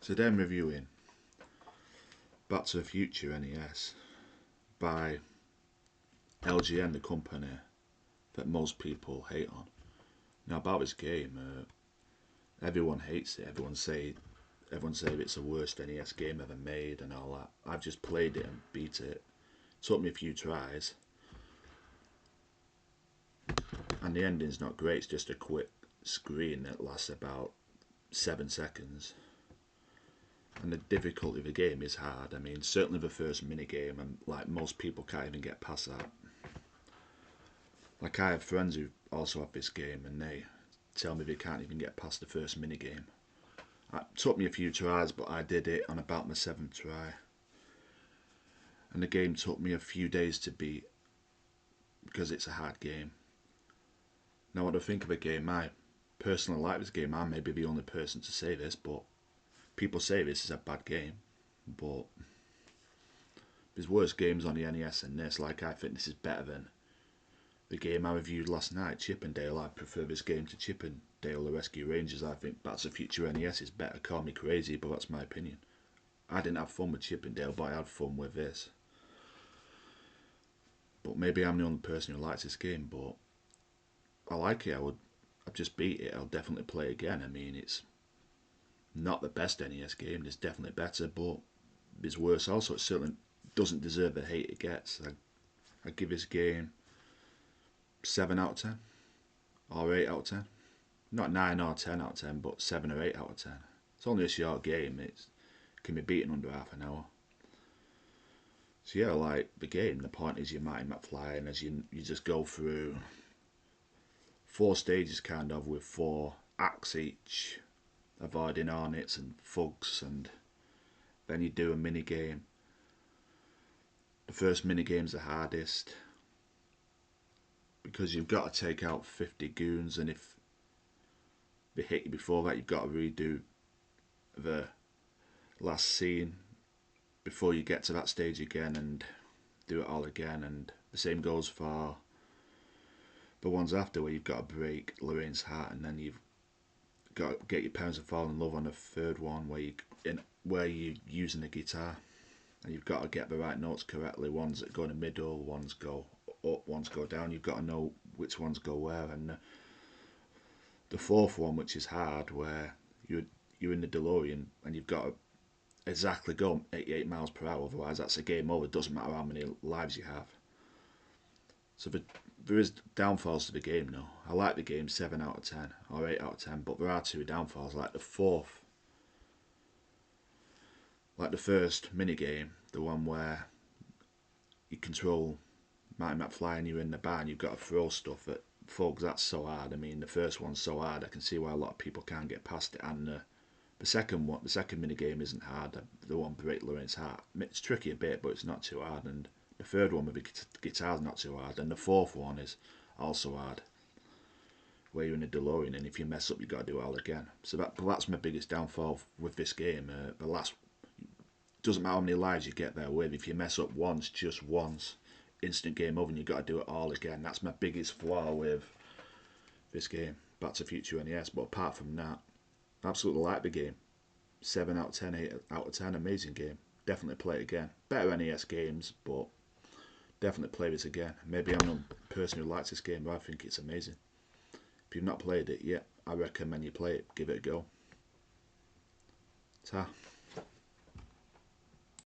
Today I'm reviewing Back to the Future NES by LGN, the company that most people hate on. Now about this game, everyone hates it. Everyone say it's the worst NES game ever made and all that. I've just played it and beat it. Took me a few tries, and the ending's not great. It's just a quick screen that lasts about 7 seconds. And the difficulty of the game is hard. I mean, certainly the first mini game, and like most people can't even get past that. Like I have friends who also have this game, and they tell me they can't even get past the first mini game. It took me a few tries, but I did it on about my 7th try. And the game took me a few days to beat because it's a hard game. Now, what do I think of the game? I personally like this game. I may be the only person to say this, but people say this is a bad game, but there's worse games on the NES than this. Like, I think this is better than the game I reviewed last night, Chippendale. I prefer this game to Chippendale The Rescue Rangers. I think Back to the Future NES is better. Call me crazy, but that's my opinion. I didn't have fun with Chippendale, but I had fun with this. But maybe I'm the only person who likes this game, but I like it. I've just beat it. I'll definitely play again. I mean, it's not the best NES game. There's definitely better, but there's worse also. It certainly doesn't deserve the hate it gets. I give this game 7 out of 10 or 8 out of 10. Not 9 or 10 out of 10, but 7 or 8 out of 10. It's only a short game. It can be beaten under half an hour. So yeah, like the game, the point is you're Marty McFly, and as you just go through 4 stages kind of with 4 acts each, avoiding hornets and thugs, and then you do a mini game. The first mini game's the hardest because you've got to take out 50 goons, and if they hit you before that, you've got to redo the last scene before you get to that stage again and do it all again. And the same goes for the ones after, where you've got to break Lorraine's heart, and then you've got to get your parents to fall in love on the third one, where you're using the guitar, and you've got to get the right notes correctly. Ones that go in the middle, ones go up, ones go down. You've got to know which ones go where. And the 4th one, which is hard, where you're in the DeLorean and you've got to exactly go 88 miles per hour, otherwise that's a game over. It doesn't matter how many lives you have. So there is downfalls to the game now. I like the game 7 out of 10 or 8 out of 10, but there are 2 downfalls. Like the 4th, like the first mini game, the one where you control Marty McFly and you're in the bar and you've got to throw stuff at thugs. That's so hard. I mean, the first one's so hard. I can see why a lot of people can't get past it. And the second mini game isn't hard. The one break Lorraine's heart. It's tricky a bit, but it's not too hard. And the third one with the guitar's not too hard. And the 4th one is also hard, where you're in a DeLorean, and if you mess up, you've got to do it all again. So that's my biggest downfall with this game. The last, doesn't matter how many lives you get there with. If you mess up once, just once, instant game over, and you've got to do it all again. That's my biggest flaw with this game, Back to the Future NES. But apart from that, I absolutely like the game. 7 out of 10, 8 out of 10, amazing game. Definitely play it again. Better NES games, but definitely play this again. Maybe I'm not the person who likes this game, but I think it's amazing. If you've not played it yet, I recommend you play it. Give it a go. Ta.